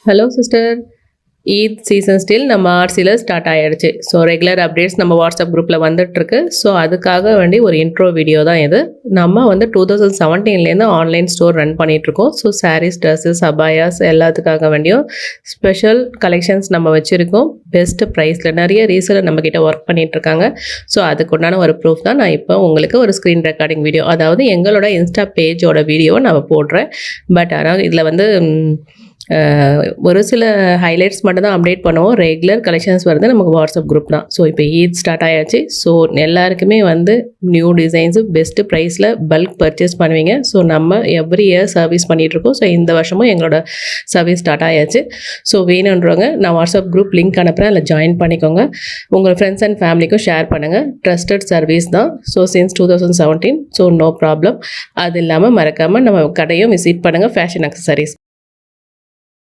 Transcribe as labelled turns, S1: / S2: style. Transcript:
S1: Hello sister. Eid season still நம்ம ஆர்சியில் start ஆகிடுச்சு. So regular updates நம்ம வாட்ஸ்அப் குரூப்பில் வந்துட்டுருக்கு. ஸோ அதுக்காக வேண்டி ஒரு இன்ட்ரோ வீடியோ தான் இது. நம்ம 2017 ஆன்லைன் ஸ்டோர் ரன் பண்ணிகிட்ருக்கோம். ஸோ சாரீஸ், ட்ரெஸ்ஸஸ், அபாயாஸ் எல்லாத்துக்காக வேண்டியும் ஸ்பெஷல் கலெக்ஷன்ஸ் நம்ம வச்சுருக்கோம். பெஸ்ட்டு ப்ரைஸில் நிறைய ரீசெலர் நம்மக்கிட்ட ஒர்க் பண்ணிகிட்ருக்காங்க. ஸோ அதுக்குண்டான ஒரு ப்ரூஃப் தான் நான் இப்போ உங்களுக்கு ஒரு ஸ்க்ரீன் ரெக்கார்டிங் வீடியோ, அதாவது எங்களோட இன்ஸ்டா பேஜோட வீடியோவை நான் போடுறேன். பட் ஆனால் இதில் ஒரு சில ஹைலைட்ஸ் மட்டும் தான் அப்டேட் பண்ணுவோம். ரெகுலர் கலெக்ஷன்ஸ் வருது நமக்கு வாட்ஸ்அப் குரூப் தான். ஸோ இப்போ ஈத் ஸ்டார்ட் ஆயாச்சு. ஸோ எல்லாருக்குமே நியூ டிசைன்ஸு பெஸ்ட்டு ப்ரைஸில் பல்க் பர்ச்சேஸ் பண்ணுவீங்க. ஸோ நம்ம எவ்ரி இயர் சர்வீஸ் பண்ணிகிட்ருக்கோம். ஸோ இந்த வருஷமும் எங்களோட சர்வீஸ் ஸ்டார்ட் ஆயாச்சு. ஸோ வேணுன்றவங்க நான் வாட்ஸ்அப் குரூப் லிங்க் அனுப்புகிறேன், அதில் ஜாயின் பண்ணிக்கோங்க. உங்கள் ஃப்ரெண்ட்ஸ் அண்ட் ஃபேமிலிக்கும் ஷேர் பண்ணுங்கள். ட்ரஸ்டட் சர்வீஸ் தான். So since 2017. So no problem. அது இல்லாமல் மறக்காமல் நம்ம கடையும் விசிட் பண்ணுங்கள். Fashion accessories